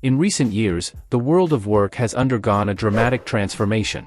In recent years, the world of work has undergone a dramatic transformation.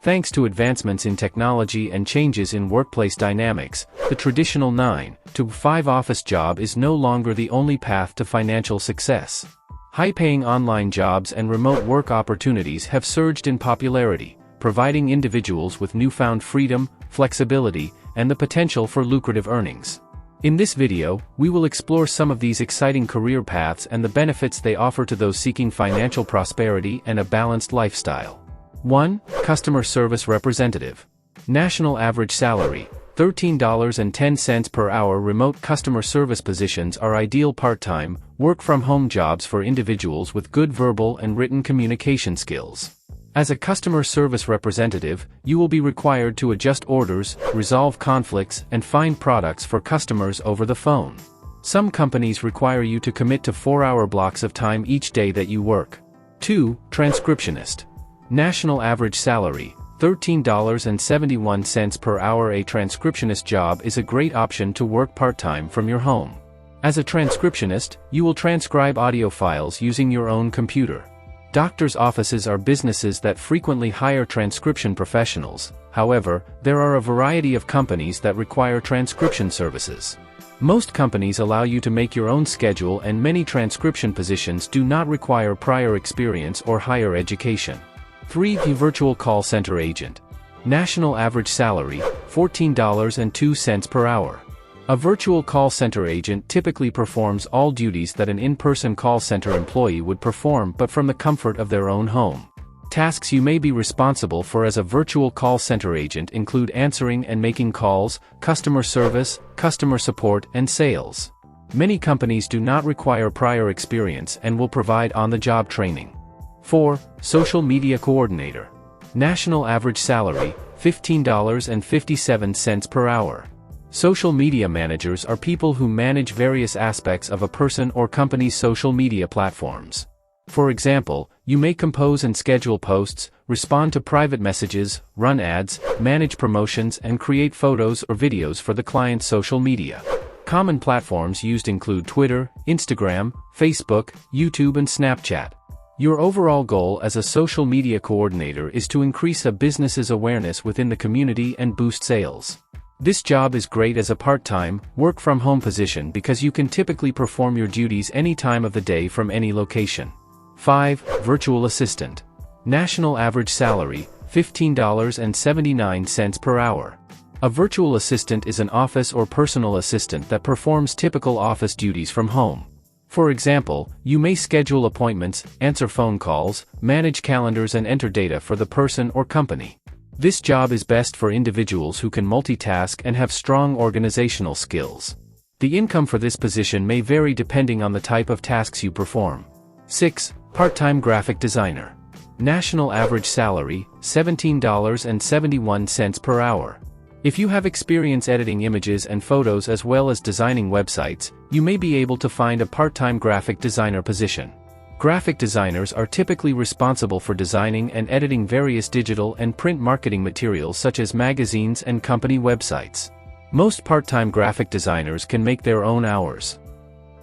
Thanks to advancements in technology and changes in workplace dynamics, the traditional 9-to-5 office job is no longer the only path to financial success. High-paying online jobs and remote work opportunities have surged in popularity, providing individuals with newfound freedom, flexibility, and the potential for lucrative earnings. In this video, we will explore some of these exciting career paths and the benefits they offer to those seeking financial prosperity and a balanced lifestyle. 1. Customer Service Representative. National average salary, $13.10 per hour. Remote customer service positions are ideal part-time, work-from-home jobs for individuals with good verbal and written communication skills. As a customer service representative, you will be required to adjust orders, resolve conflicts, and find products for customers over the phone. Some companies require you to commit to 4-hour blocks of time each day that you work. 2. Transcriptionist. National average salary, $13.71 per hour. A transcriptionist job is a great option to work part-time from your home. As a transcriptionist, you will transcribe audio files using your own computer. Doctors' offices are businesses that frequently hire transcription professionals. However, there are a variety of companies that require transcription services. Most companies allow you to make your own schedule, and many transcription positions do not require prior experience or higher education. 3. The virtual call center agent. National average salary, $14.02 per hour. A virtual call center agent typically performs all duties that an in-person call center employee would perform, but from the comfort of their own home. Tasks you may be responsible for as a virtual call center agent include answering and making calls, customer service, customer support, and sales. Many companies do not require prior experience and will provide on-the-job training. 4. Social media coordinator. National average salary, $15.57 per hour. Social media managers are people who manage various aspects of a person or company's social media platforms. For example, you may compose and schedule posts, respond to private messages, run ads, manage promotions, and create photos or videos for the client's social media. Common platforms used include Twitter, Instagram, Facebook, YouTube, and Snapchat. Your overall goal as a social media coordinator is to increase a business's awareness within the community and boost sales. This job is great as a part-time, work-from-home position because you can typically perform your duties any time of the day from any location. 5. Virtual assistant. National average salary, $15.79 per hour. A virtual assistant is an office or personal assistant that performs typical office duties from home. For example, you may schedule appointments, answer phone calls, manage calendars, and enter data for the person or company. This job is best for individuals who can multitask and have strong organizational skills. The income for this position may vary depending on the type of tasks you perform. 6. Part-time graphic designer. National average salary, $17.71 per hour. If you have experience editing images and photos as well as designing websites, you may be able to find a part-time graphic designer position. Graphic designers are typically responsible for designing and editing various digital and print marketing materials such as magazines and company websites. Most part-time graphic designers can make their own hours.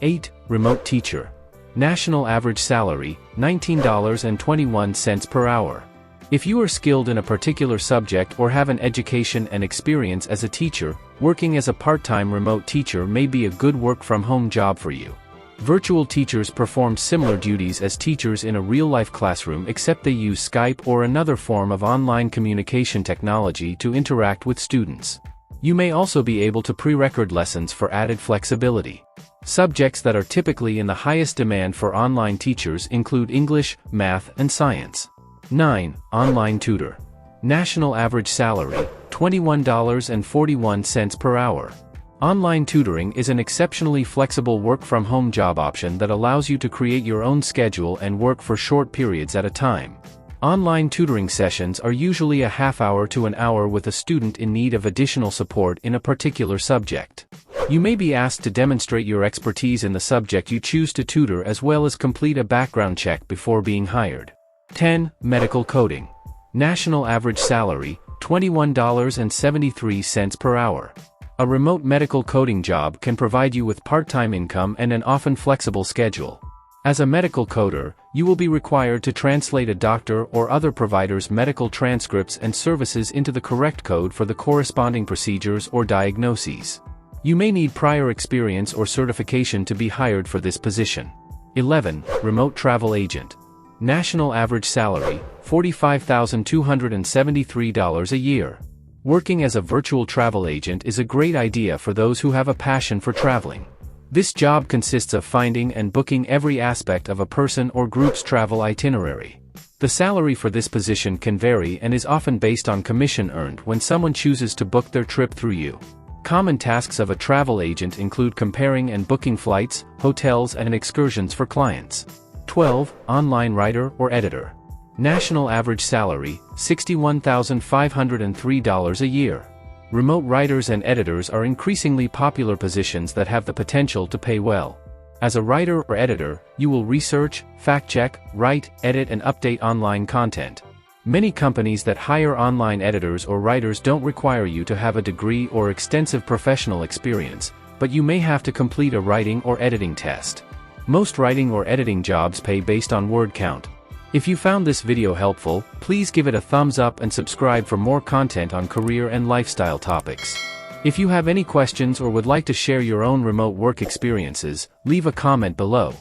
8. Remote teacher. National average salary, $19.21 per hour. If you are skilled in a particular subject or have an education and experience as a teacher, working as a part-time remote teacher may be a good work-from-home job for you. Virtual teachers perform similar duties as teachers in a real-life classroom, except they use Skype or another form of online communication technology to interact with students. You may also be able to pre-record lessons for added flexibility. Subjects that are typically in the highest demand for online teachers include English, math, and science. 9. Online tutor. National average salary, $21.41 per hour. Online tutoring is an exceptionally flexible work-from-home job option that allows you to create your own schedule and work for short periods at a time. Online tutoring sessions are usually a half hour to an hour with a student in need of additional support in a particular subject. You may be asked to demonstrate your expertise in the subject you choose to tutor as well as complete a background check before being hired. 10. Medical coding. National average salary, $21.73 per hour. A remote medical coding job can provide you with part-time income and an often flexible schedule. As a medical coder, You will be required to translate a doctor or other provider's medical transcripts and services into the correct code for the corresponding procedures or diagnoses. You may need prior experience or certification to be hired for this position. 11. Remote travel agent. National average salary, $45,273 a year. Working as a virtual travel agent is a great idea for those who have a passion for traveling. This job consists of finding and booking every aspect of a person or group's travel itinerary. The salary for this position can vary and is often based on commission earned when someone chooses to book their trip through you. Common tasks of a travel agent include comparing and booking flights, hotels, and excursions for clients. 12. Online writer or editor. National average salary, $61,503 a year. Remote writers and editors are increasingly popular positions that have the potential to pay well. As a writer or editor, you will research, fact-check, write, edit, and update online content. Many companies that hire online editors or writers don't require you to have a degree or extensive professional experience, but you may have to complete a writing or editing test. Most writing or editing jobs pay based on word count. If you found this video helpful, please give it a thumbs up and subscribe for more content on career and lifestyle topics. If you have any questions or would like to share your own remote work experiences, leave a comment below.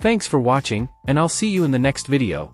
Thanks for watching, and I'll see you in the next video.